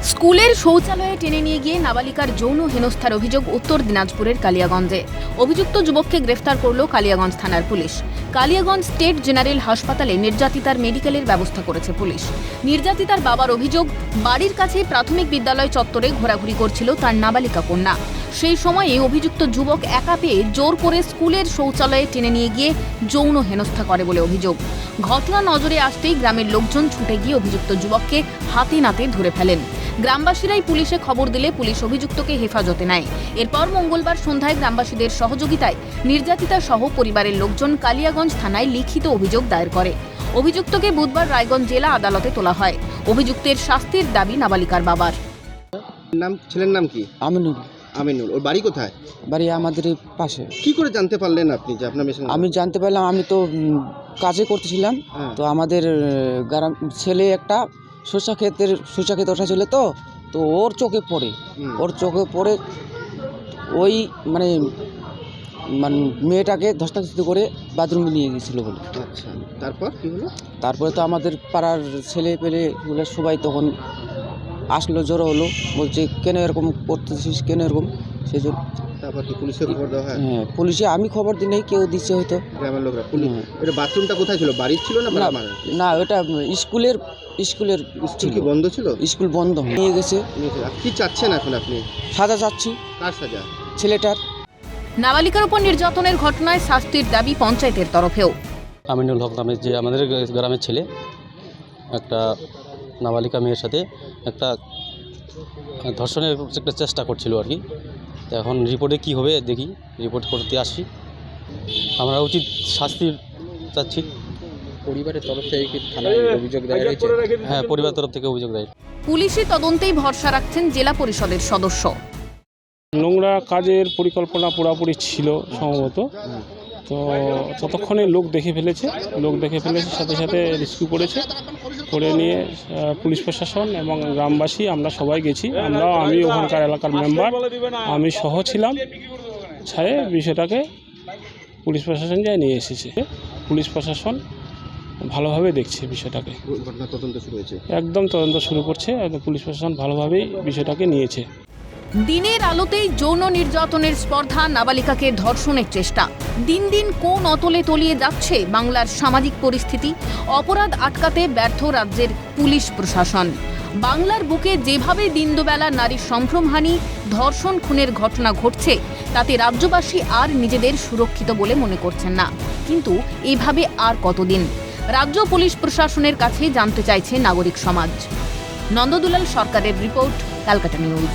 স্কুলের শৌচালয়ে টেনে নিয়ে গিয়ে নাবালিকার যৌন হেনস্থার অভিযোগ উত্তর দিনাজপুরের কালিয়াগঞ্জে। অভিযুক্ত যুবককে গ্রেফতার করল কালিয়াগঞ্জ থানার পুলিশ। কালিয়াগঞ্জ স্টেট জেনারেল হাসপাতালে নির্যাতিতার মেডিকেলের ব্যবস্থা করেছে পুলিশ। নির্যাতিতার বাবার অভিযোগ, বাড়ির কাছে প্রাথমিক বিদ্যালয় চত্বরে ঘোরাঘুরি করছিল তার নাবালিকা কন্যা। সেই সময়ে অভিযুক্ত যুবক একা পেয়ে জোর করে স্কুলের শৌচালয়ে টেনে নিয়ে গিয়ে যৌন হেনস্থা করে বলে অভিযোগ। ঘটনা নজরে আসতেই গ্রামের লোকজন ছুটে গিয়ে অভিযুক্ত যুবককে হাতে নাতে ধরে ফেলেন। গ্রামবাসীরাই পুলিশে খবর দিলে পুলিশ অভিযুক্তকে হেফাজতে নেয়। এরপর মঙ্গলবার সন্ধ্যায় গ্রামবাসীদের সহযোগিতায় নির্যাতিতা সহ পরিবারের লোকজন কালিয়াগঞ্জ থানায় লিখিত অভিযোগ দায়ের করে। অভিযুক্তকে বুধবার রায়গঞ্জ জেলা আদালতে তোলা হয়। অভিযুক্তের শাস্তির দাবি নাবালিকার বাবার। ছেলের নাম কি? আমিনুল। ওর বাড়ি কোথায়? বাড়ি আমাদের পাশে। কি করে জানতে পারলেন আপনি যে আপনার মেয়ে? আমি জানতে পারলাম, আমি তো কাজে করতেছিলাম। তো আমাদের গ্রাম ছেলে একটা শসা ক্ষেত ওঠা ছিল, তো ওর চোখে পড়ে ওই মানে মেয়েটাকে ধস্তাধস্তি করে বাথরুমে নিয়ে গিয়েছিল বলে। আচ্ছা, তারপর কি হলো? তারপরে তো আমাদের পাড়ার ছেলে পেলেগুলো সবাই তখন আসলো, জড়ো হলো, বলছে কেন এরকম করতেছিস, কেন এরকম, সেই জন্য। তারপর কি পুলিশে খবর দেওয়া হয়? হ্যাঁ, পুলিশে আমি খবর দিই নাই, কেউ দিচ্ছে হয়তো গ্রামের লোকরা। এটা বাথরুমটা কোথায় ছিল? বাড়ির ছিল না? না, ওটা স্কুলের স্কুল কি বন্ধ ছিল? স্কুল বন্ধ নিয়ে গেছে। কি চাচ্ছেন এখন আপনি? সাজা চাচ্ছি। কার সাজা? ছেলেটার। নাবালিকার উপর নির্যাতনের ঘটনায় শাস্তির দাবি পঞ্চায়েতের তরফেও। আমিনুল হক নামে যে আমাদের গ্রামের ছেলে একটা নাবালিকা মেয়ের সাথে একটা ধর্ষণের একটা চেষ্টা করছিল আর কি। তো এখন রিপোর্টে কি হবে দেখি, রিপোর্ট করতে আসি। আমরা উচিত শাস্তি চাচ্ছি। পরিবারের তরফ থেকে কি থানায় অভিযোগ দায়ের হয়েছে? হ্যাঁ, পরিবার তরফ থেকে অভিযোগ দায়ের। পুলিশি তদন্তেই ভরসা রাখছেন জেলা পরিষদের সদস্য। নোংরা কাজের পরিকল্পনা পুরোপুরি ছিল সম্ভবত। তো ততক্ষণে লোক দেখে ফেলেছে, সাথে সাথে রেস্কিউ করে নিয়ে পুলিশ প্রশাসন এবং গ্রামবাসী আমরা সবাই গেছি। আমি ওখানকার এলাকার মেম্বার, আমি সহ ছিলাম। ছাড়ে বিষয়টাকে পুলিশ প্রশাসন যায় নিয়ে এসেছে। পুলিশ প্রশাসন ভালোভাবে দেখছে বিষয়টাকে। তদন্ত শুরু হয়েছে, একদম তদন্ত শুরু করছে। পুলিশ প্রশাসন ভালোভাবেই বিষয়টাকে নিয়েছে। দিনের আলোতেই যৌন নির্যাতনের স্পর্ধা, নাবালিকাকে ধর্ষণের চেষ্টা। দিন দিন কোন অতলে তলিয়ে যাচ্ছে বাংলার সামাজিক পরিস্থিতি। অপরাধ আটকাতে ব্যর্থ রাজ্যের পুলিশ প্রশাসন। বাংলার বুকে যেভাবে দিন দুবেলা নারীর সম্ভ্রমহানি, ধর্ষণ, খুনের ঘটনা ঘটছে, তাতে রাজ্যবাসী আর নিজেদের সুরক্ষিত বলে মনে করছেন না। কিন্তু এভাবে আর কতদিন? রাজ্য পুলিশ প্রশাসনের কাছে জানতে চাইছে নাগরিক সমাজ। নন্দদুলাল সরকারের রিপোর্ট, ক্যালকাটা নিউজ।